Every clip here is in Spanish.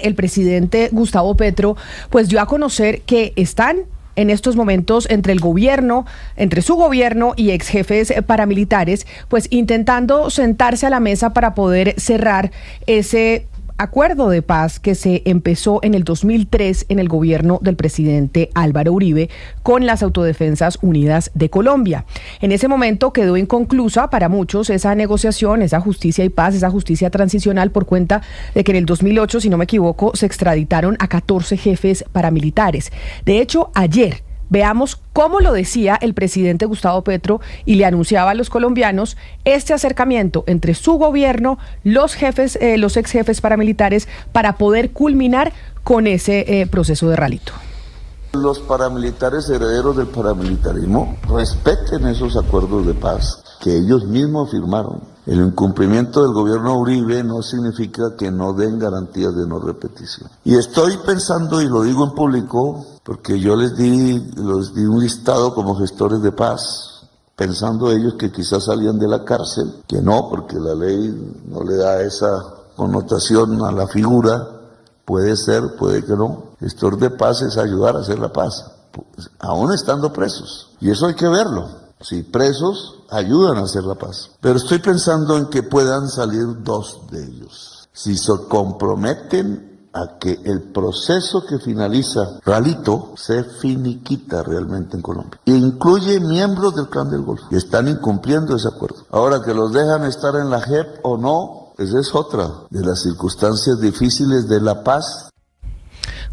El presidente Gustavo Petro pues dio a conocer que están en estos momentos entre su gobierno y ex jefes paramilitares, pues intentando sentarse a la mesa para poder cerrar ese acuerdo de paz que se empezó en el 2003 en el gobierno del presidente Álvaro Uribe con las Autodefensas Unidas de Colombia. En ese momento quedó inconclusa para muchos esa negociación, esa justicia y paz, esa justicia transicional, por cuenta de que en el 2008, si no me equivoco, se extraditaron a 14 jefes paramilitares. De hecho, ayer veamos cómo lo decía el presidente Gustavo Petro y le anunciaba a los colombianos este acercamiento entre su gobierno, los ex jefes paramilitares, para poder culminar con ese proceso de ralito. Los paramilitares herederos del paramilitarismo respeten esos acuerdos de paz que ellos mismos firmaron. El incumplimiento del gobierno Uribe no significa que no den garantías de no repetición. Y estoy pensando, y lo digo en público, porque yo les di un listado como gestores de paz, pensando ellos que quizás salían de la cárcel, que no, porque la ley no le da esa connotación a la figura, puede ser, puede que no. Gestor de paz es ayudar a hacer la paz, aún estando presos, y eso hay que verlo. Si presos ayudan a hacer la paz. Pero estoy pensando en que puedan salir 2 de ellos. Si se comprometen a que el proceso que finaliza Ralito se finiquita realmente en Colombia. E incluye miembros del Clan del Golfo que están incumpliendo ese acuerdo. Ahora, que los dejan estar en la JEP o no, esa es otra de las circunstancias difíciles de la paz.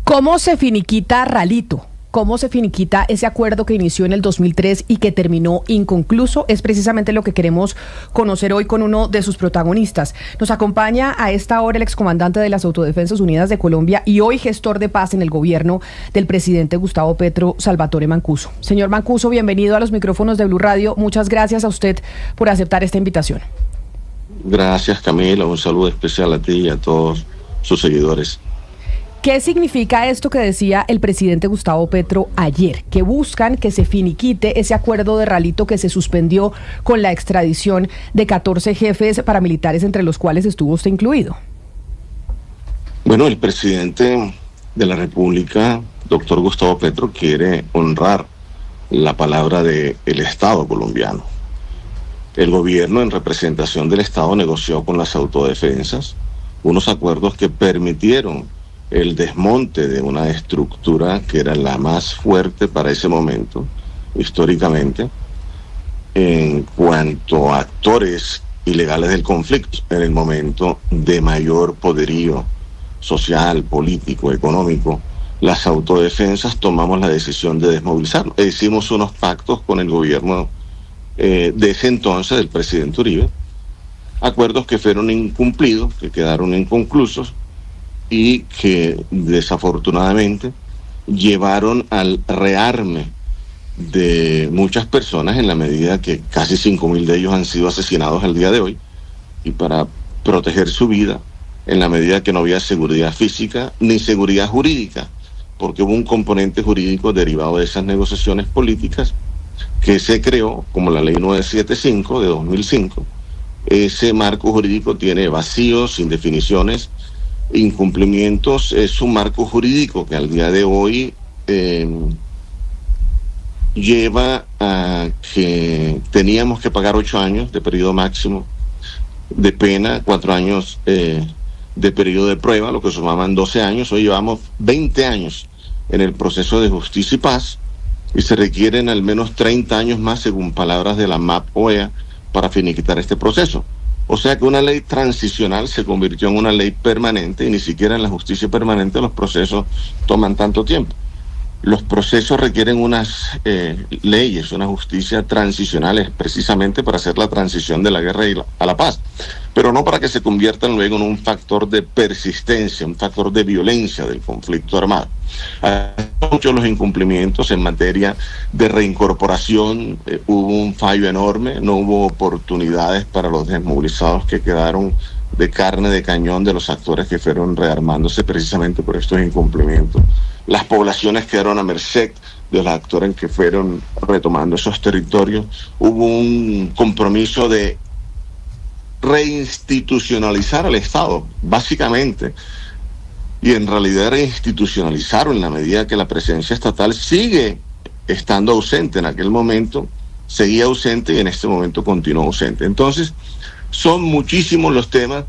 ¿Cómo se finiquita Ralito? ¿Cómo se finiquita ese acuerdo que inició en el 2003 y que terminó inconcluso? Es precisamente lo que queremos conocer hoy con uno de sus protagonistas. Nos acompaña a esta hora el excomandante de las Autodefensas Unidas de Colombia y hoy gestor de paz en el gobierno del presidente Gustavo Petro, Salvatore Mancuso. Señor Mancuso, bienvenido a los micrófonos de Blue Radio. Muchas gracias a usted por aceptar esta invitación. Gracias, Camila. Un saludo especial a ti y a todos sus seguidores. ¿Qué significa esto que decía el presidente Gustavo Petro ayer? Que buscan que se finiquite ese acuerdo de Ralito que se suspendió con la extradición de 14 jefes paramilitares, entre los cuales estuvo usted incluido. Bueno, el presidente de la República, doctor Gustavo Petro, quiere honrar la palabra del Estado colombiano. El gobierno, en representación del Estado, negoció con las autodefensas unos acuerdos que permitieron el desmonte de una estructura que era la más fuerte para ese momento, históricamente, en cuanto a actores ilegales del conflicto, en el momento de mayor poderío social, político, económico. Las autodefensas tomamos la decisión de desmovilizarlo. Hicimos unos pactos con el gobierno de ese entonces, del presidente Uribe, acuerdos que fueron incumplidos, que quedaron inconclusos, y que desafortunadamente llevaron al rearme de muchas personas, en la medida que casi 5.000 de ellos han sido asesinados al día de hoy, y para proteger su vida, en la medida que no había seguridad física ni seguridad jurídica, porque hubo un componente jurídico derivado de esas negociaciones políticas que se creó, como la ley 975 de 2005. Ese marco jurídico tiene vacíos, indefiniciones, incumplimientos. Es un marco jurídico que al día de hoy lleva a que teníamos que pagar 8 años de periodo máximo de pena, 4 años de periodo de prueba, lo que sumaban 12 años. Hoy llevamos 20 años en el proceso de justicia y paz, y se requieren al menos 30 años más, según palabras de la MAP OEA, para finiquitar este proceso. O sea que una ley transicional se convirtió en una ley permanente, y ni siquiera en la justicia permanente los procesos toman tanto tiempo. Los procesos requieren unas leyes, una justicia transicional, precisamente para hacer la transición de la guerra a la paz, pero no para que se conviertan luego en un factor de persistencia, un factor de violencia del conflicto armado. Hay muchos los incumplimientos en materia de reincorporación. Hubo un fallo enorme, no hubo oportunidades para los desmovilizados que quedaron de carne de cañón de los actores que fueron rearmándose precisamente por estos incumplimientos. Las poblaciones quedaron a merced de los actores que fueron retomando esos territorios. Hubo un compromiso de reinstitucionalizar al Estado, básicamente y en realidad reinstitucionalizaron en la medida que la presencia estatal sigue estando ausente. En aquel momento seguía ausente y en este momento continúa ausente. Entonces, son muchísimos los temas,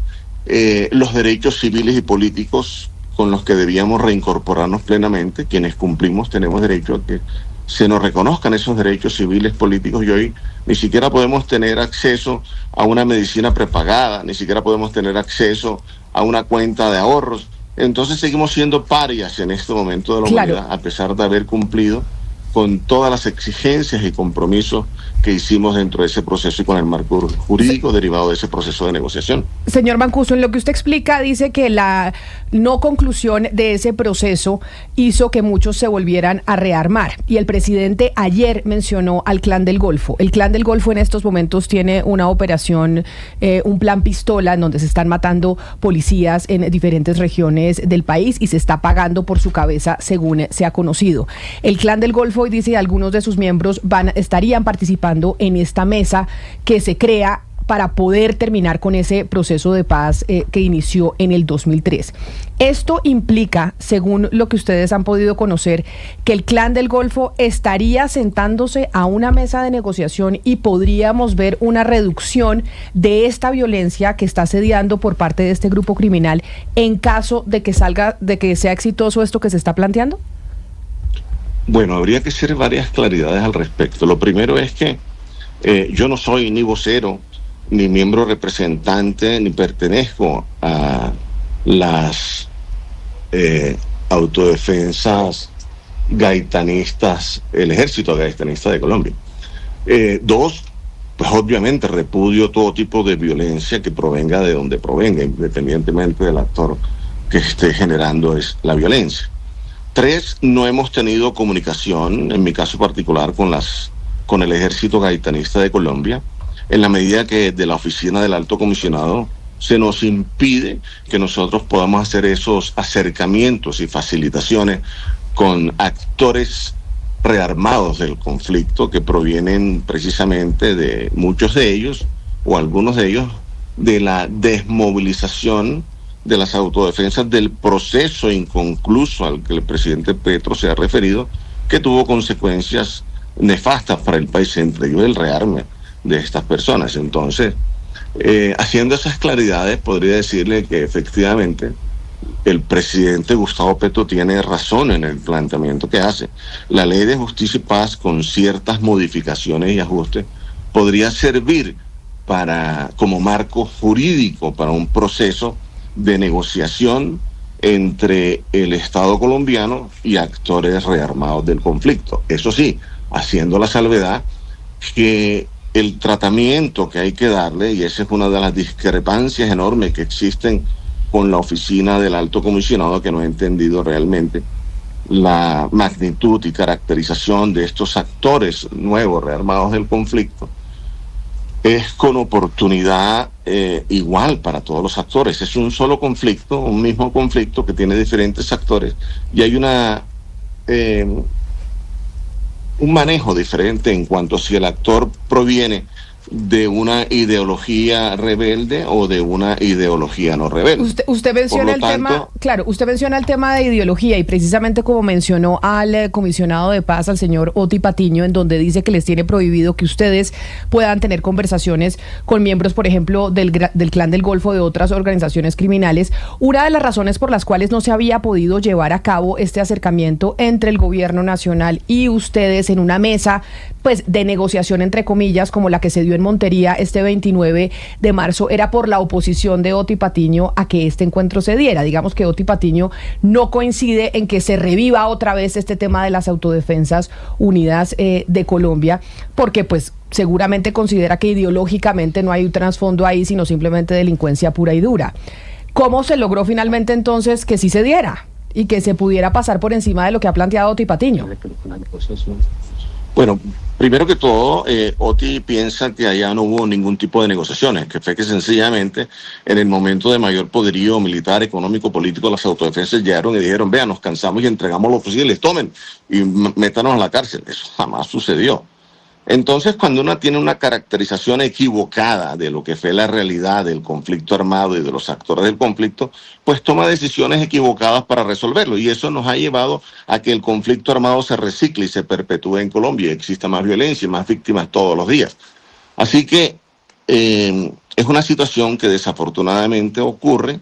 los derechos civiles y políticos con los que debíamos reincorporarnos plenamente. Quienes cumplimos tenemos derecho a que se nos reconozcan esos derechos civiles, políticos, y hoy ni siquiera podemos tener acceso a una medicina prepagada, ni siquiera podemos tener acceso a una cuenta de ahorros. Entonces seguimos siendo parias en este momento de la humanidad, a pesar de haber cumplido con todas las exigencias y compromisos que hicimos dentro de ese proceso y con el marco jurídico derivado de ese proceso de negociación. Señor Mancuso, en lo que usted explica, dice que la no conclusión de ese proceso hizo que muchos se volvieran a rearmar. Y el presidente ayer mencionó al Clan del Golfo. El Clan del Golfo en estos momentos tiene una operación, un plan pistola, en donde se están matando policías en diferentes regiones del país y se está pagando por su cabeza, según se ha conocido. El Clan del Golfo, y dice, algunos de sus miembros estarían participando en esta mesa que se crea para poder terminar con ese proceso de paz que inició en el 2003. Esto implica, según lo que ustedes han podido conocer, que el Clan del Golfo estaría sentándose a una mesa de negociación y podríamos ver una reducción de esta violencia que está asediando por parte de este grupo criminal en caso de que sea exitoso esto que se está planteando. Bueno, habría que hacer varias claridades al respecto. Lo primero es que yo no soy ni vocero, ni miembro representante, ni pertenezco a las autodefensas gaitanistas, el ejército gaitanista de Colombia. Dos, pues obviamente repudio todo tipo de violencia que provenga de donde provenga, independientemente del actor que esté generando la violencia. Tres, no hemos tenido comunicación, en mi caso particular, con el ejército gaitanista de Colombia, en la medida que de la oficina del Alto Comisionado se nos impide que nosotros podamos hacer esos acercamientos y facilitaciones con actores rearmados del conflicto que provienen precisamente de muchos de ellos, o algunos de ellos, de la desmovilización de las autodefensas, del proceso inconcluso al que el presidente Petro se ha referido, que tuvo consecuencias nefastas para el país, entre ellos el rearme de estas personas. Entonces, haciendo esas claridades, podría decirle que efectivamente el presidente Gustavo Petro tiene razón en el planteamiento que hace. La Ley de Justicia y Paz, con ciertas modificaciones y ajustes, podría servir como marco jurídico para un proceso de negociación entre el Estado colombiano y actores rearmados del conflicto. Eso sí, haciendo la salvedad que el tratamiento que hay que darle, y esa es una de las discrepancias enormes que existen con la oficina del Alto Comisionado, que no ha entendido realmente la magnitud y caracterización de estos actores nuevos rearmados del conflicto, es con oportunidad igual para todos los actores. Es un solo conflicto, un mismo conflicto que tiene diferentes actores, y hay un manejo diferente en cuanto a si el actor proviene de una ideología rebelde o de una ideología no rebelde. Usted menciona el tema, claro, usted menciona el tema de ideología, y precisamente como mencionó al comisionado de paz, al señor Oti Patiño, en donde dice que les tiene prohibido que ustedes puedan tener conversaciones con miembros, por ejemplo, del Clan del Golfo, de otras organizaciones criminales. Una de las razones por las cuales no se había podido llevar a cabo este acercamiento entre el gobierno nacional y ustedes en una mesa, pues, de negociación, entre comillas, como la que se dio en Montería este 29 de marzo, era por la oposición de Oti Patiño a que este encuentro se diera. Digamos que Oti Patiño no coincide en que se reviva otra vez este tema de las autodefensas unidas de Colombia, porque pues seguramente considera que ideológicamente no hay un trasfondo ahí, sino simplemente delincuencia pura y dura. ¿Cómo se logró finalmente entonces que sí se diera y que se pudiera pasar por encima de lo que ha planteado Oti Patiño? Bueno, primero que todo, Oti piensa que allá no hubo ningún tipo de negociaciones, que fue que sencillamente en el momento de mayor poderío militar, económico, político, las autodefensas llegaron y dijeron: vean, nos cansamos y entregamos los fusiles, tomen y métanos a la cárcel. Eso jamás sucedió. Entonces, cuando uno tiene una caracterización equivocada de lo que fue la realidad del conflicto armado y de los actores del conflicto, pues toma decisiones equivocadas para resolverlo. Y eso nos ha llevado a que el conflicto armado se recicle y se perpetúe en Colombia. Exista más violencia y más víctimas todos los días. Así que es una situación que desafortunadamente ocurre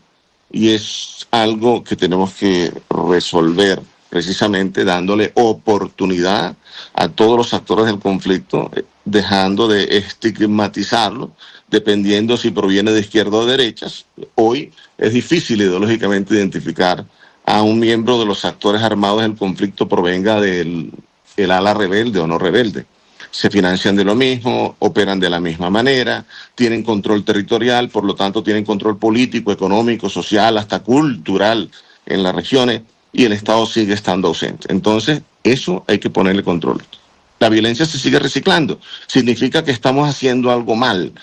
y es algo que tenemos que resolver precisamente dándole oportunidad a todos los actores del conflicto, dejando de estigmatizarlo, dependiendo si proviene de izquierda o de derechas. Hoy es difícil ideológicamente identificar a un miembro de los actores armados del conflicto provenga del ala rebelde o no rebelde. Se financian de lo mismo, operan de la misma manera, tienen control territorial, por lo tanto tienen control político, económico, social, hasta cultural en las regiones, y el Estado sigue estando ausente. Entonces, eso hay que ponerle control. La violencia se sigue reciclando. Significa que estamos haciendo algo mal.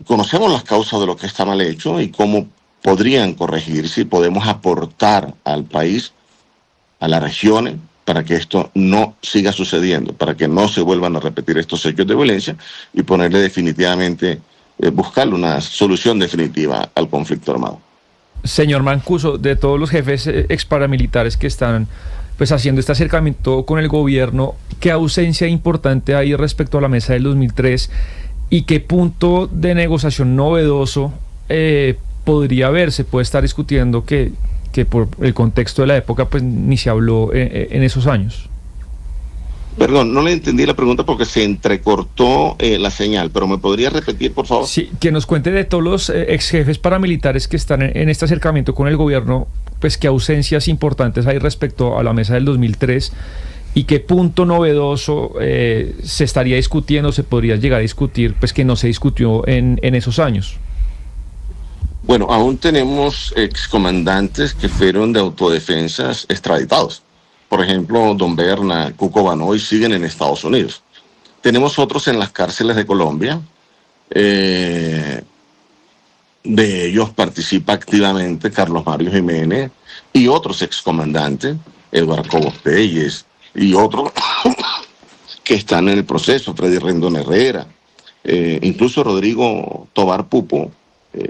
Conocemos las causas de lo que está mal hecho y cómo podrían corregirse y podemos aportar al país, a las regiones, para que esto no siga sucediendo, para que no se vuelvan a repetir estos hechos de violencia y ponerle definitivamente, buscarle una solución definitiva al conflicto armado. Señor Mancuso, de todos los jefes exparamilitares que están pues haciendo este acercamiento con el gobierno, ¿qué ausencia importante hay respecto a la mesa del 2003 y qué punto de negociación novedoso podría haber? Se puede estar discutiendo que por el contexto de la época pues ni se habló en esos años. Perdón, no le entendí la pregunta porque se entrecortó la señal, pero ¿me podría repetir, por favor? Sí, que nos cuente de todos los ex jefes paramilitares que están en este acercamiento con el gobierno, pues qué ausencias importantes hay respecto a la mesa del 2003 y qué punto novedoso se estaría discutiendo, se podría llegar a discutir, pues que no se discutió en esos años. Bueno, aún tenemos excomandantes que fueron de autodefensas extraditados. Por ejemplo, Don Berna, Cuco Banoy siguen en Estados Unidos. Tenemos otros en las cárceles de Colombia. De ellos participa activamente Carlos Mario Jiménez y otros excomandantes, Eduardo Cobos Pérez y otros que están en el proceso, Freddy Rendón Herrera, incluso Rodrigo Tobar Pupo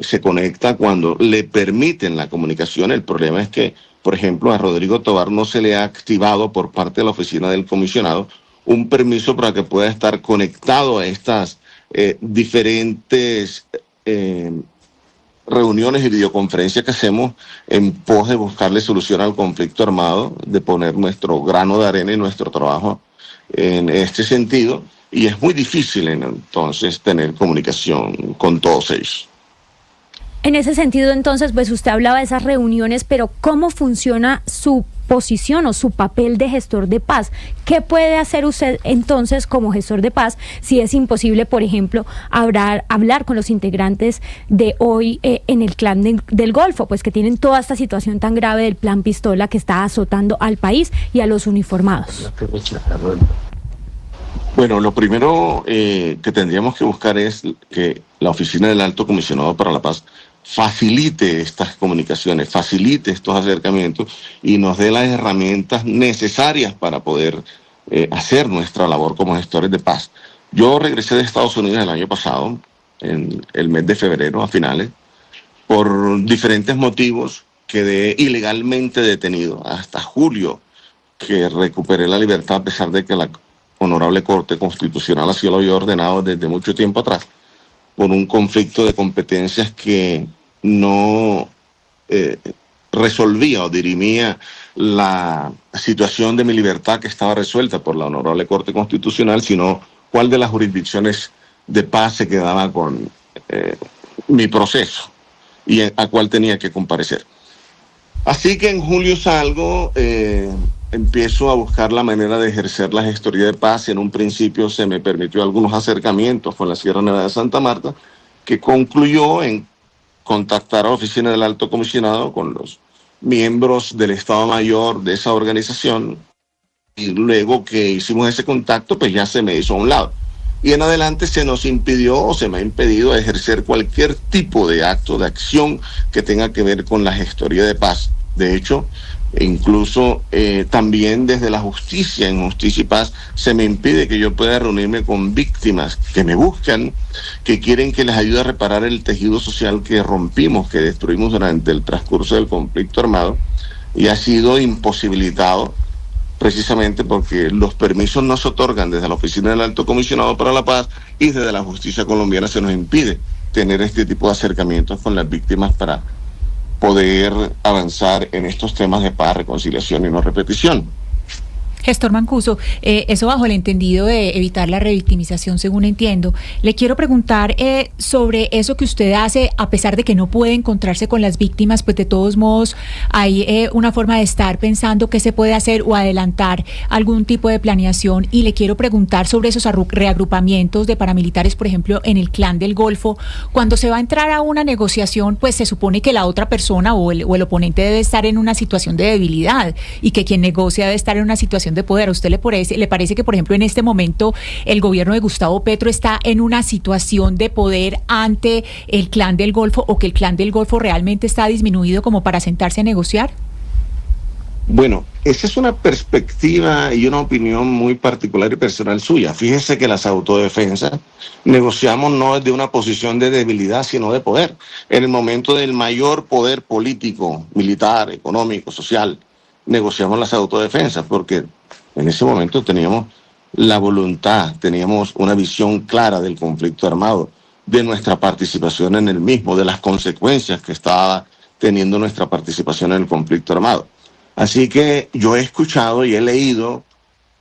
se conecta cuando le permiten la comunicación. El problema es que, por ejemplo, a Rodrigo Tobar no se le ha activado por parte de la oficina del comisionado un permiso para que pueda estar conectado a estas diferentes reuniones y videoconferencias que hacemos en pos de buscarle solución al conflicto armado, de poner nuestro grano de arena y nuestro trabajo en este sentido, y es muy difícil entonces tener comunicación con todos ellos. En ese sentido, entonces, pues usted hablaba de esas reuniones, pero ¿cómo funciona su posición o su papel de gestor de paz? ¿Qué puede hacer usted entonces como gestor de paz si es imposible, por ejemplo, hablar con los integrantes de hoy en el clan del Golfo, pues que tienen toda esta situación tan grave del plan Pistola que está azotando al país y a los uniformados? Bueno, lo primero que tendríamos que buscar es que la Oficina del Alto Comisionado para la Paz facilite estas comunicaciones, facilite estos acercamientos y nos dé las herramientas necesarias para poder hacer nuestra labor como gestores de paz. Yo regresé de Estados Unidos el año pasado, en el mes de febrero, a finales, por diferentes motivos. Quedé ilegalmente detenido hasta julio, que recuperé la libertad a pesar de que la Honorable Corte Constitucional así lo había ordenado desde mucho tiempo atrás, por un conflicto de competencias que no resolvía o dirimía la situación de mi libertad que estaba resuelta por la Honorable Corte Constitucional, sino cuál de las jurisdicciones de paz se quedaba con mi proceso y a cuál tenía que comparecer. Así que en julio salgo, empiezo a buscar la manera de ejercer la gestoría de paz. En un principio se me permitió algunos acercamientos con la Sierra Nevada de Santa Marta, que concluyó en contactar a la Oficina del Alto Comisionado con los miembros del Estado Mayor de esa organización, y luego que hicimos ese contacto, pues ya se me hizo a un lado. Y en adelante se nos impidió o se me ha impedido ejercer cualquier tipo de acto, de acción que tenga que ver con la gestoría de paz, De hecho, incluso también desde la justicia, en Justicia y Paz, se me impide que yo pueda reunirme con víctimas que me buscan, que quieren que les ayude a reparar el tejido social que rompimos, que destruimos durante el transcurso del conflicto armado, y ha sido imposibilitado precisamente porque los permisos no se otorgan desde la Oficina del Alto Comisionado para la Paz, y desde la justicia colombiana se nos impide tener este tipo de acercamientos con las víctimas para poder avanzar en estos temas de paz, reconciliación y no repetición. Gestor Mancuso, eso bajo el entendido de evitar la revictimización, según entiendo. Le quiero preguntar sobre eso que usted hace, a pesar de que no puede encontrarse con las víctimas, pues de todos modos hay una forma de estar pensando qué se puede hacer o adelantar algún tipo de planeación. Y le quiero preguntar sobre esos reagrupamientos de paramilitares, por ejemplo, en el Clan del Golfo. Cuando se va a entrar a una negociación, pues se supone que la otra persona o el oponente debe estar en una situación de debilidad y que quien negocia debe estar en una situación de poder. ¿A usted le parece que, por ejemplo, en este momento el gobierno de Gustavo Petro está en una situación de poder ante el Clan del Golfo, o que el Clan del Golfo realmente está disminuido como para sentarse a negociar? Bueno, esa es una perspectiva y una opinión muy particular y personal suya. Fíjese que las autodefensas negociamos no desde una posición de debilidad, sino de poder. En el momento del mayor poder político, militar, económico, social, negociamos las autodefensas porque en ese momento teníamos la voluntad, teníamos una visión clara del conflicto armado, de nuestra participación en el mismo, de las consecuencias que estaba teniendo nuestra participación en el conflicto armado. Así que yo he escuchado y he leído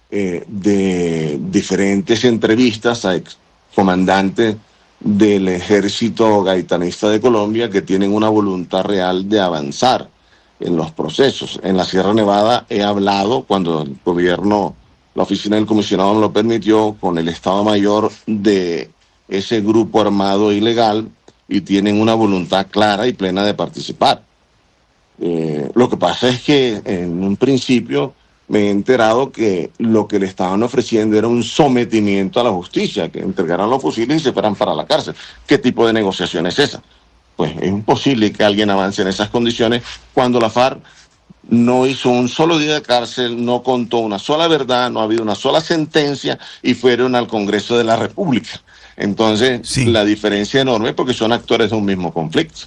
de diferentes entrevistas a excomandantes del Ejército Gaitanista de Colombia que tienen una voluntad real de avanzar en los procesos. En la Sierra Nevada he hablado, cuando el gobierno, la oficina del comisionado me lo permitió, con el Estado Mayor de ese grupo armado ilegal, y tienen una voluntad clara y plena de participar. Lo que pasa es que en un principio me he enterado que lo que le estaban ofreciendo era un sometimiento a la justicia, que entregaran los fusiles y se fueran para la cárcel. ¿Qué tipo de negociación es esa? Pues es imposible que alguien avance en esas condiciones cuando la FARC no hizo un solo día de cárcel, no contó una sola verdad, no ha habido una sola sentencia y fueron al Congreso de la República. Entonces, sí, la diferencia es enorme porque son actores de un mismo conflicto.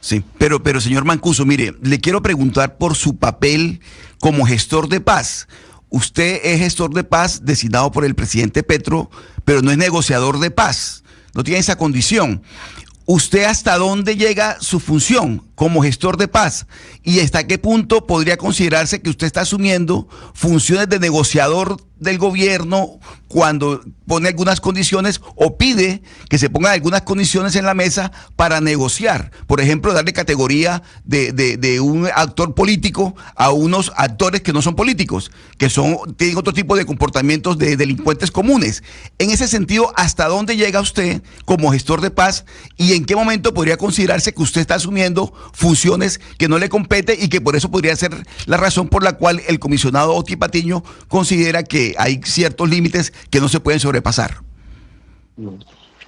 Sí, pero señor Mancuso, mire, le quiero preguntar por su papel como gestor de paz. Usted es gestor de paz designado por el presidente Petro, pero no es negociador de paz, no tiene esa condición. ¿Usted hasta dónde llega su función como gestor de paz? ¿Y hasta qué punto podría considerarse que usted está asumiendo funciones de negociador del gobierno cuando pone algunas condiciones o pide que se pongan algunas condiciones en la mesa para negociar? Por ejemplo, darle categoría de un actor político a unos actores que no son políticos, que tienen otro tipo de comportamientos de delincuentes comunes. En ese sentido, ¿hasta dónde llega usted como gestor de paz y en qué momento podría considerarse que usted está asumiendo funciones que no le compete y que por eso podría ser la razón por la cual el comisionado Oti Patiño considera que hay ciertos límites que no se pueden sobrepasar?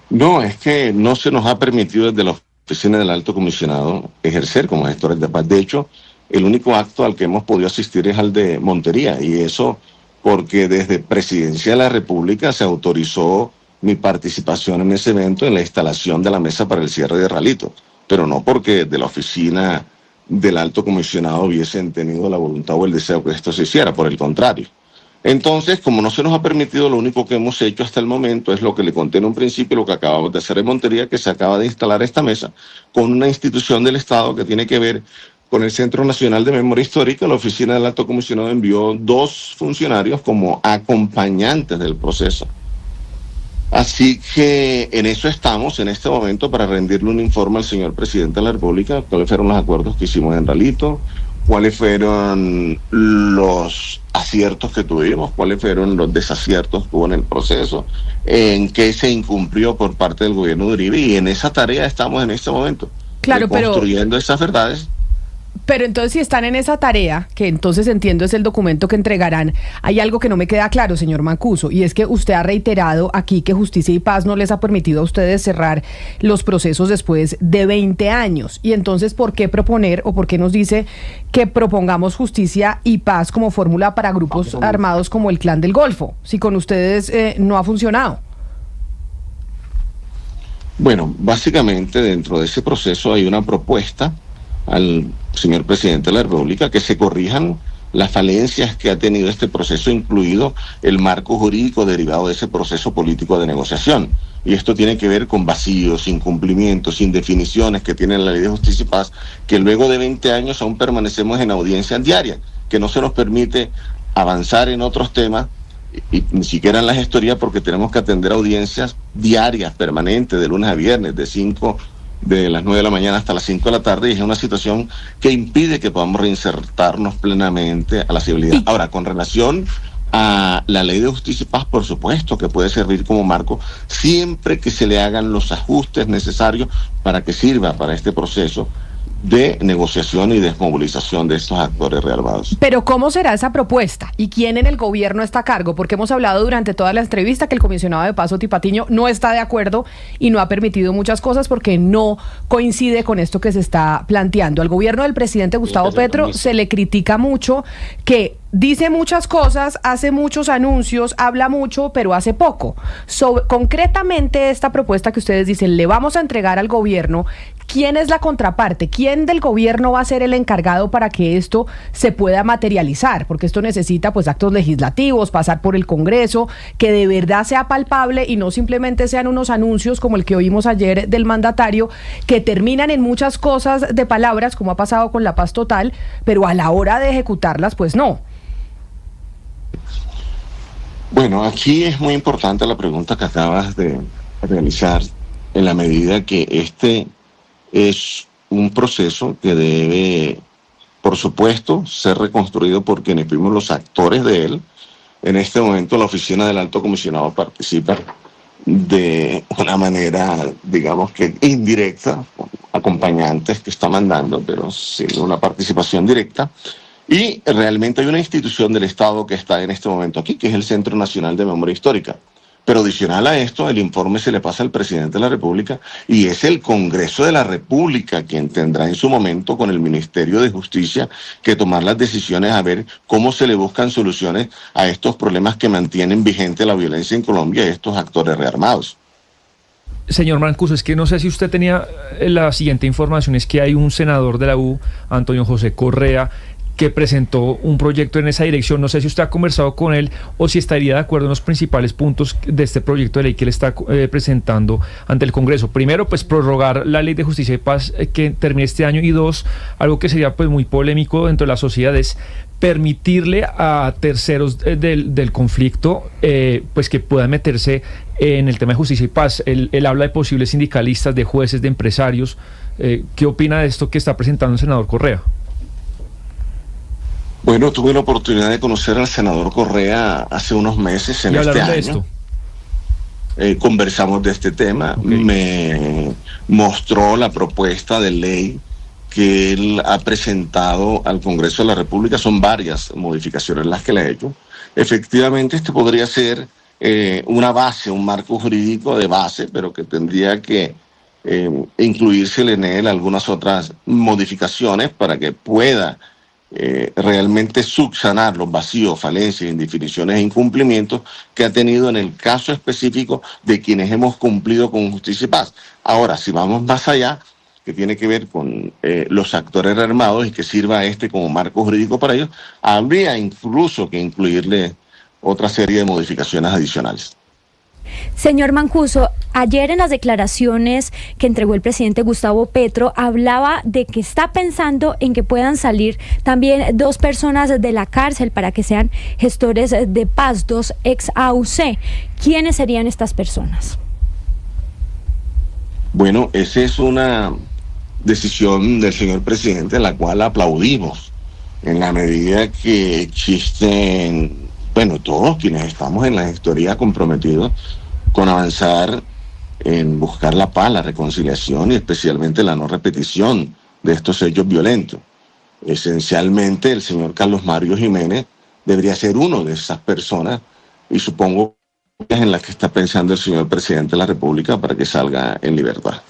No, es que no se nos ha permitido desde la oficina del Alto Comisionado ejercer como gestores de paz. De hecho, el único acto al que hemos podido asistir es al de Montería, y eso porque desde Presidencia de la República se autorizó mi participación en ese evento, en la instalación de la mesa para el cierre de Ralito, pero no porque de la oficina del Alto Comisionado hubiesen tenido la voluntad o el deseo que esto se hiciera, por el contrario. Entonces, como no se nos ha permitido, lo único que hemos hecho hasta el momento es lo que le conté en un principio, lo que acabamos de hacer en Montería, que se acaba de instalar esta mesa con una institución del Estado que tiene que ver con el Centro Nacional de Memoria Histórica. La oficina del Alto Comisionado envió 2 funcionarios como acompañantes del proceso. Así que en eso estamos en este momento, para rendirle un informe al señor presidente de la República, cuáles fueron los acuerdos que hicimos en Ralito, cuáles fueron los aciertos que tuvimos, cuáles fueron los desaciertos que hubo en el proceso, en qué se incumplió por parte del gobierno de Uribe, y en esa tarea estamos en este momento, claro, construyendo esas verdades Pero entonces si están en esa tarea, que entonces entiendo es el documento que entregarán, hay algo que no me queda claro, señor Mancuso, y es que usted ha reiterado aquí que Justicia y Paz no les ha permitido a ustedes cerrar los procesos después de 20 años. Y entonces, ¿por qué proponer o por qué nos dice que propongamos Justicia y Paz como fórmula para grupos armados como el Clan del Golfo, si con ustedes no ha funcionado? Bueno, básicamente dentro de ese proceso hay una propuesta al señor presidente de la República que se corrijan las falencias que ha tenido este proceso, incluido el marco jurídico derivado de ese proceso político de negociación. Y esto tiene que ver con vacíos, incumplimientos, indefiniciones que tiene la Ley de Justicia y Paz, que luego de 20 años aún permanecemos en audiencias diarias, que no se nos permite avanzar en otros temas y ni siquiera en la gestoría, porque tenemos que atender audiencias diarias, permanentes, de lunes a viernes, de las 9 de la mañana hasta las 5 de la tarde, y es una situación que impide que podamos reinsertarnos plenamente a la civilidad. Ahora, con relación a la Ley de Justicia y Paz, por supuesto que puede servir como marco siempre que se le hagan los ajustes necesarios para que sirva para este proceso de negociación y desmovilización de estos actores rearmados. Pero ¿cómo será esa propuesta? ¿Y quién en el gobierno está a cargo? Porque hemos hablado durante toda la entrevista que el comisionado de Paz, Oti Patiño, no está de acuerdo y no ha permitido muchas cosas porque no coincide con esto que se está planteando. Al gobierno del presidente Gustavo Petro se le critica mucho que dice muchas cosas, hace muchos anuncios, habla mucho, pero hace poco. Concretamente, esta propuesta que ustedes dicen, le vamos a entregar al gobierno, ¿quién es la contraparte? ¿Quién del gobierno va a ser el encargado para que esto se pueda materializar? Porque esto necesita pues actos legislativos, pasar por el Congreso, que de verdad sea palpable y no simplemente sean unos anuncios como el que oímos ayer del mandatario, que terminan en muchas cosas de palabras, como ha pasado con la paz total, pero a la hora de ejecutarlas, pues no. Bueno, aquí es muy importante la pregunta que acabas de realizar, en la medida que este es un proceso que debe, por supuesto, ser reconstruido por quienes fuimos los actores de él. En este momento la Oficina del Alto Comisionado participa de una manera, digamos que indirecta, con acompañantes que está mandando, pero sin una participación directa. Y realmente hay una institución del Estado que está en este momento aquí, que es el Centro Nacional de Memoria Histórica. Pero adicional a esto, el informe se le pasa al presidente de la República y es el Congreso de la República quien tendrá en su momento con el Ministerio de Justicia que tomar las decisiones a ver cómo se le buscan soluciones a estos problemas que mantienen vigente la violencia en Colombia y estos actores rearmados. Señor Mancuso, es que no sé si usted tenía la siguiente información, es que hay un senador de la U, Antonio José Correa, que presentó un proyecto en esa dirección. No sé si usted ha conversado con él o si estaría de acuerdo en los principales puntos de este proyecto de ley que él está presentando ante el Congreso. Primero, pues prorrogar la Ley de Justicia y Paz que termine este año, y dos, algo que sería pues muy polémico dentro de la sociedad, es permitirle a terceros del conflicto pues que puedan meterse en el tema de justicia y paz. Él habla de posibles sindicalistas, de jueces, de empresarios. ¿Qué opina de esto que está presentando el senador Correa? Bueno, tuve la oportunidad de conocer al senador Correa hace unos meses en este año. ¿De esto? Conversamos de este tema. Okay. Me mostró la propuesta de ley que él ha presentado al Congreso de la República. Son varias modificaciones las que le ha hecho. Efectivamente, este podría ser una base, un marco jurídico de base, pero que tendría que incluirse en él algunas otras modificaciones para que pueda realmente subsanar los vacíos, falencias, indefiniciones e incumplimientos que ha tenido en el caso específico de quienes hemos cumplido con justicia y paz. Ahora, si vamos más allá, que tiene que ver con los actores armados y que sirva como marco jurídico para ellos, habría incluso que incluirle otra serie de modificaciones adicionales. Señor Mancuso, ayer en las declaraciones que entregó el presidente Gustavo Petro, hablaba de que está pensando en que puedan salir también 2 personas de la cárcel para que sean gestores de paz, 2 ex AUC. ¿Quiénes serían estas personas? Bueno, esa es una decisión del señor presidente, la cual aplaudimos, en la medida que existen, todos quienes estamos en la gestoría comprometidos con avanzar en buscar la paz, la reconciliación y especialmente la no repetición de estos hechos violentos. Esencialmente, el señor Carlos Mario Jiménez debería ser uno de esas personas, y supongo que es en las que está pensando el señor presidente de la República para que salga en libertad.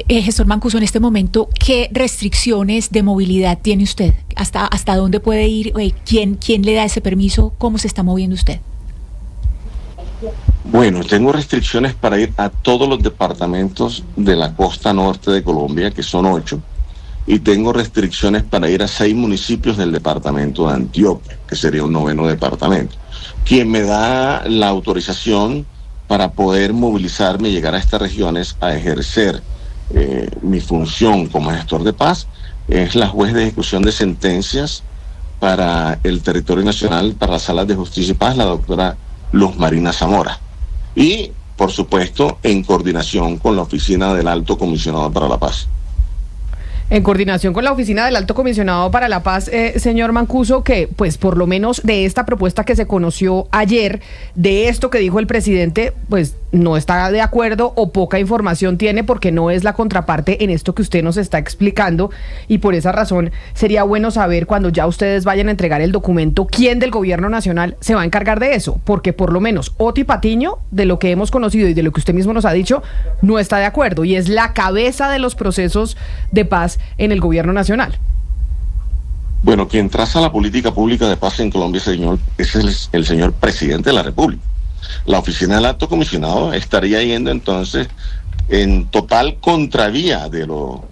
Gestor Mancuso, en este momento, ¿qué restricciones de movilidad tiene usted? ¿Hasta dónde puede ir? ¿Quién le da ese permiso? ¿Cómo se está moviendo usted? Bueno, tengo restricciones para ir a todos los departamentos de la costa norte de Colombia, que son 8, y tengo restricciones para ir a 6 municipios del departamento de Antioquia, que sería un 9º departamento. Quien me da la autorización para poder movilizarme y llegar a estas regiones a ejercer mi función como gestor de paz es la juez de ejecución de sentencias para el territorio nacional, para las salas de justicia y paz, la doctora Luz Marina Zamora. Y, por supuesto, en coordinación con la oficina del Alto Comisionado para la Paz. En coordinación con la oficina del Alto Comisionado para la Paz, señor Mancuso, que pues por lo menos de esta propuesta que se conoció ayer, de esto que dijo el presidente, pues no está de acuerdo o poca información tiene, porque no es la contraparte en esto que usted nos está explicando, y por esa razón sería bueno saber, cuando ya ustedes vayan a entregar el documento, quién del gobierno nacional se va a encargar de eso, porque por lo menos Oti Patiño, de lo que hemos conocido y de lo que usted mismo nos ha dicho, no está de acuerdo, y es la cabeza de los procesos de paz en el gobierno nacional. Bueno, quien traza la política pública de paz en Colombia, señor, es el señor presidente de la República. La oficina del Alto Comisionado estaría yendo entonces en total contravía de lo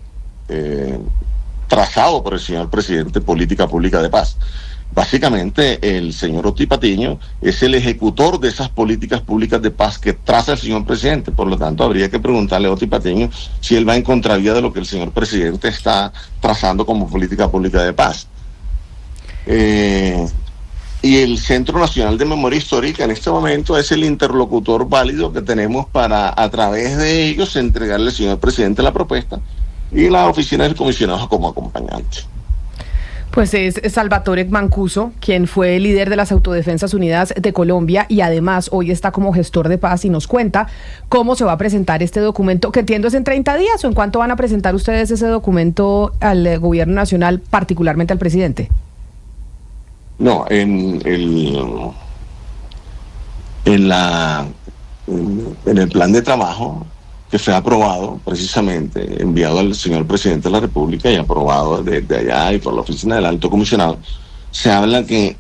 trazado por el señor presidente, política pública de paz. Básicamente, el señor Oti Patiño es el ejecutor de esas políticas públicas de paz que traza el señor presidente. Por lo tanto, habría que preguntarle a Oti Patiño si él va en contravía de lo que el señor presidente está trazando como política pública de paz. Y el Centro Nacional de Memoria Histórica en este momento es el interlocutor válido que tenemos para, a través de ellos, entregarle al señor presidente la propuesta, y la oficina del comisionado como acompañante. Pues es Salvatore Mancuso, quien fue líder de las Autodefensas Unidas de Colombia y además hoy está como gestor de paz, y nos cuenta cómo se va a presentar este documento, que entiendo es en 30 días, o en cuánto van a presentar ustedes ese documento al gobierno nacional, particularmente al presidente. No, en el plan de trabajo que fue aprobado, precisamente, enviado al señor presidente de la República y aprobado desde allá y por la oficina del Alto Comisionado, se habla que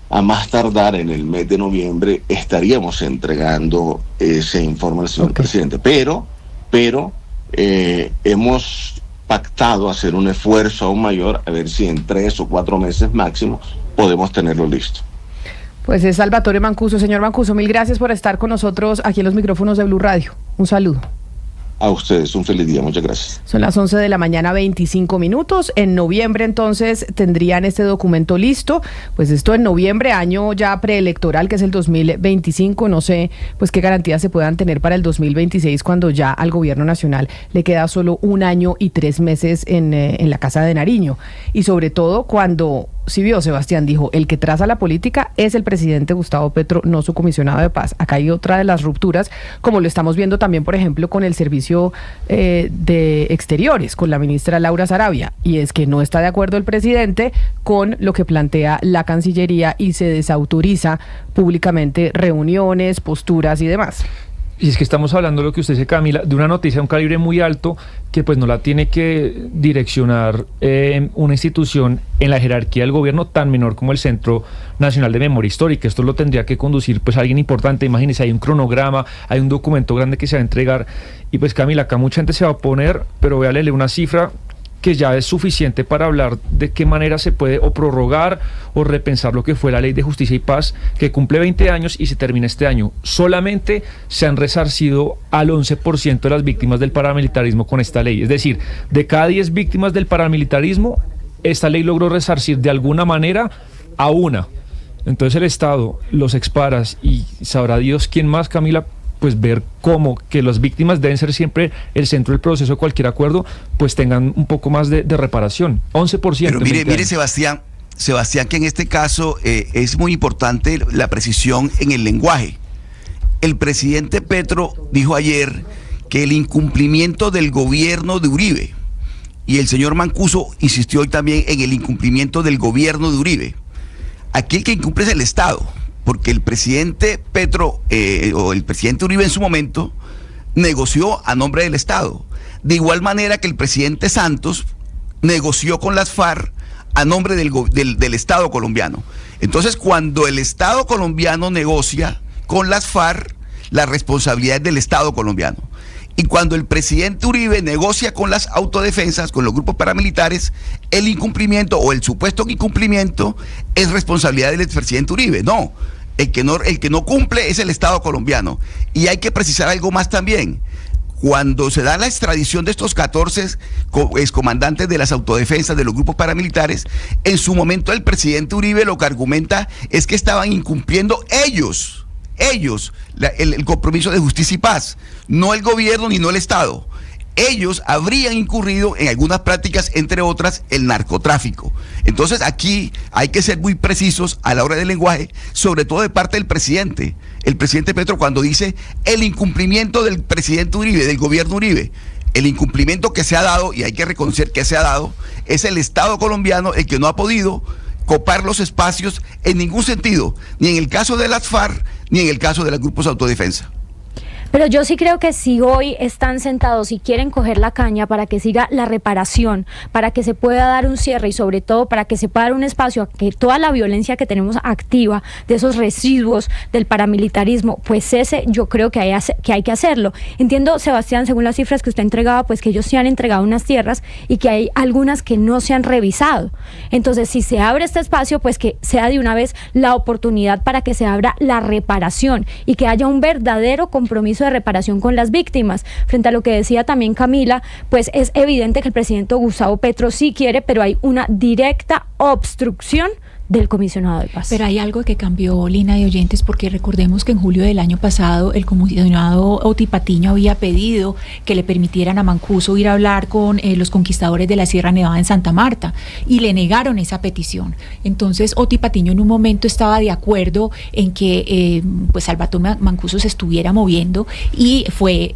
a más tardar en el mes de noviembre estaríamos entregando ese informe al señor presidente. Pero hemos pactado hacer un esfuerzo aún mayor, a ver si en 3 o 4 meses máximo podemos tenerlo listo. Pues es Salvatore Mancuso. Señor Mancuso, mil gracias por estar con nosotros aquí en los micrófonos de Blue Radio. Un saludo. A ustedes, un feliz día, muchas gracias. Son las 11 de la mañana, 25 minutos. En noviembre, entonces, tendrían este documento listo. Pues esto en noviembre, año ya preelectoral, que es el 2025. No sé, pues, qué garantías se puedan tener para el 2026, cuando ya al gobierno nacional le queda solo 1 año y 3 meses en la Casa de Nariño. Y sobre todo, cuando... Si vio, Sebastián, dijo, el que traza la política es el presidente Gustavo Petro, no su comisionado de paz. Acá hay otra de las rupturas, como lo estamos viendo también, por ejemplo, con el servicio de exteriores, con la ministra Laura Sarabia, y es que no está de acuerdo el presidente con lo que plantea la Cancillería y se desautoriza públicamente reuniones, posturas y demás. Y es que estamos hablando, lo que usted dice, Camila, de una noticia de un calibre muy alto, que pues no la tiene que direccionar una institución en la jerarquía del gobierno tan menor como el Centro Nacional de Memoria Histórica. Esto lo tendría que conducir pues alguien importante. Imagínense, hay un cronograma, hay un documento grande que se va a entregar, y pues, Camila, acá mucha gente se va a oponer, pero voy a leerle una cifra que ya es suficiente para hablar de qué manera se puede o prorrogar o repensar lo que fue la Ley de Justicia y Paz, que cumple 20 años y se termina este año. Solamente se han resarcido al 11% de las víctimas del paramilitarismo con esta ley. Es decir, de cada 10 víctimas del paramilitarismo, esta ley logró resarcir de alguna manera a una. Entonces el Estado, los exparas y sabrá Dios quién más, Camila, pues ver cómo que las víctimas deben ser siempre el centro del proceso de cualquier acuerdo, pues tengan un poco más de reparación. 11%. Pero mire, Sebastián, que en este caso es muy importante la precisión en el lenguaje. El presidente Petro dijo ayer que el incumplimiento del gobierno de Uribe y el señor Mancuso insistió hoy también en el incumplimiento del gobierno de Uribe. Aquí el que incumple es el Estado, porque el presidente Petro, o el presidente Uribe en su momento, negoció a nombre del Estado. De igual manera que el presidente Santos negoció con las FARC a nombre del Estado colombiano. Entonces, cuando el Estado colombiano negocia con las FARC, la responsabilidad es del Estado colombiano. Y cuando el presidente Uribe negocia con las autodefensas, con los grupos paramilitares, el incumplimiento o el supuesto incumplimiento es responsabilidad del expresidente Uribe. No, el que no cumple es el Estado colombiano. Y hay que precisar algo más también. Cuando se da la extradición de estos 14 excomandantes de las autodefensas de los grupos paramilitares, en su momento el presidente Uribe lo que argumenta es que estaban incumpliendo ellos, el compromiso de justicia y paz, no el gobierno ni no el Estado. Ellos habrían incurrido en algunas prácticas, entre otras, el narcotráfico. Entonces aquí hay que ser muy precisos a la hora del lenguaje, sobre todo de parte del presidente. El presidente Petro, cuando dice el incumplimiento del presidente Uribe, del gobierno Uribe, el incumplimiento que se ha dado, y hay que reconocer que se ha dado, es el Estado colombiano el que no ha podido copar los espacios en ningún sentido, ni en el caso de las FARC, ni en el caso de los grupos de autodefensa. Pero yo sí creo que si hoy están sentados y quieren coger la caña para que siga la reparación, para que se pueda dar un cierre y sobre todo para que se pueda dar un espacio a que toda la violencia que tenemos activa de esos residuos del paramilitarismo, pues ese yo creo que hay que hacerlo. Entiendo, Sebastián, según las cifras que usted entregaba, pues que ellos se han entregado unas tierras y que hay algunas que no se han revisado. Entonces, si se abre este espacio, pues que sea de una vez la oportunidad para que se abra la reparación y que haya un verdadero compromiso de reparación con las víctimas. Frente a lo que decía también Camila, pues es evidente que el presidente Gustavo Petro sí quiere, pero hay una directa obstrucción del comisionado de paz. Pero hay algo que cambió, Lina de oyentes, porque recordemos que en julio del año pasado el comisionado Oti Patiño había pedido que le permitieran a Mancuso ir a hablar con los conquistadores de la Sierra Nevada en Santa Marta y le negaron esa petición. Entonces Oti Patiño en un momento estaba de acuerdo en que pues Salvatore Mancuso se estuviera moviendo y fue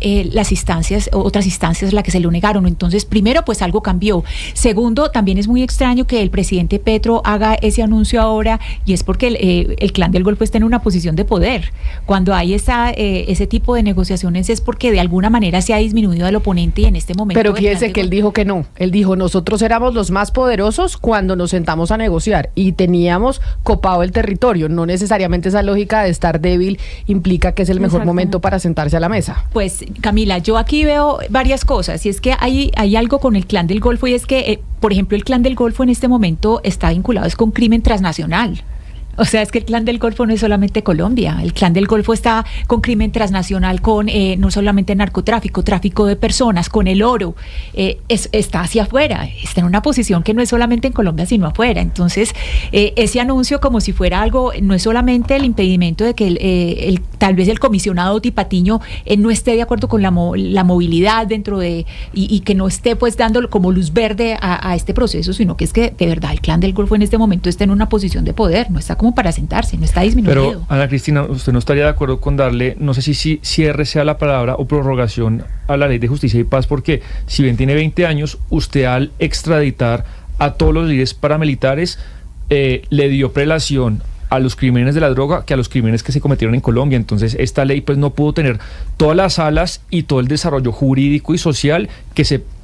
otras instancias las que se lo negaron. Entonces, primero, pues algo cambió. Segundo, también es muy extraño que el presidente Petro haga ese anuncio ahora, y es porque el Clan del Golfo está en una posición de poder. Cuando hay ese tipo de negociaciones es porque de alguna manera se ha disminuido al oponente, y en este momento... Pero fíjese que él dijo que no. Él dijo, nosotros éramos los más poderosos cuando nos sentamos a negociar y teníamos copado el territorio. No necesariamente esa lógica de estar débil implica que es el mejor momento para sentarse a la mesa. Pues, Camila, yo aquí veo varias cosas, y es que hay algo con el Clan del Golfo, y es que, por ejemplo, el Clan del Golfo en este momento está vinculado con crimen transnacional. O sea, es que el Clan del Golfo no es solamente Colombia, el Clan del Golfo está con crimen transnacional, con no solamente narcotráfico, tráfico de personas, con el oro, está hacia afuera, está en una posición que no es solamente en Colombia, sino afuera. Entonces, ese anuncio como si fuera algo, no es solamente el impedimento de que tal vez el comisionado Oti Patiño no esté de acuerdo con la movilidad dentro de, y que no esté pues dando como luz verde a este proceso, sino que es que de verdad el Clan del Golfo en este momento está en una posición de poder, no está como para sentarse, no está disminuido. Pero, Ana Cristina, ¿usted no estaría de acuerdo con darle, no sé si cierre sea la palabra, o prorrogación a la Ley de Justicia y Paz? Porque si bien tiene 20 años, usted al extraditar a todos los líderes paramilitares le dio prelación a los crímenes de la droga que a los crímenes que se cometieron en Colombia. Entonces esta ley pues no pudo tener todas las alas y todo el desarrollo jurídico y social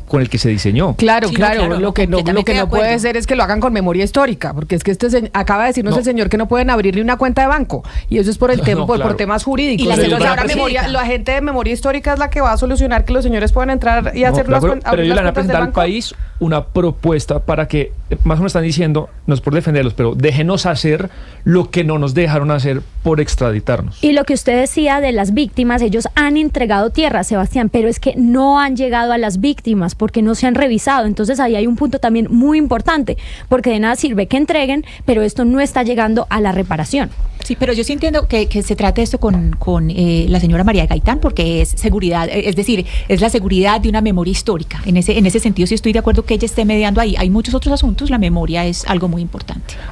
con el que se diseñó. Claro, Sí, claro, claro, lo que no puede ser es que lo hagan con memoria histórica, porque es que acaba de decirnos el señor que no pueden abrirle una cuenta de banco, y eso es por el tema, por temas jurídicos. Y la Entonces, señora ahora la gente de memoria histórica es la que va a solucionar que los señores puedan entrar y hacer pero abrir ellos le van a las cuentas del presentar al banco. país una propuesta para que, más o menos están diciendo, no es por defenderlos, pero déjenos hacer lo que no nos dejaron hacer por extraditarnos. Y lo que usted decía de las víctimas, ellos han entregado tierra, Sebastián, pero es que no han llegado a las víctimas porque no se han revisado. Entonces ahí hay un punto también muy importante, porque de nada sirve que entreguen, pero esto no está llegando a la reparación. Sí, pero yo sí entiendo que se trate esto con la señora María Gaitán, porque es seguridad, es decir, es la seguridad de una memoria histórica. En ese sentido sí estoy de acuerdo que ella esté mediando ahí. Hay muchos otros asuntos, la memoria es algo muy importante.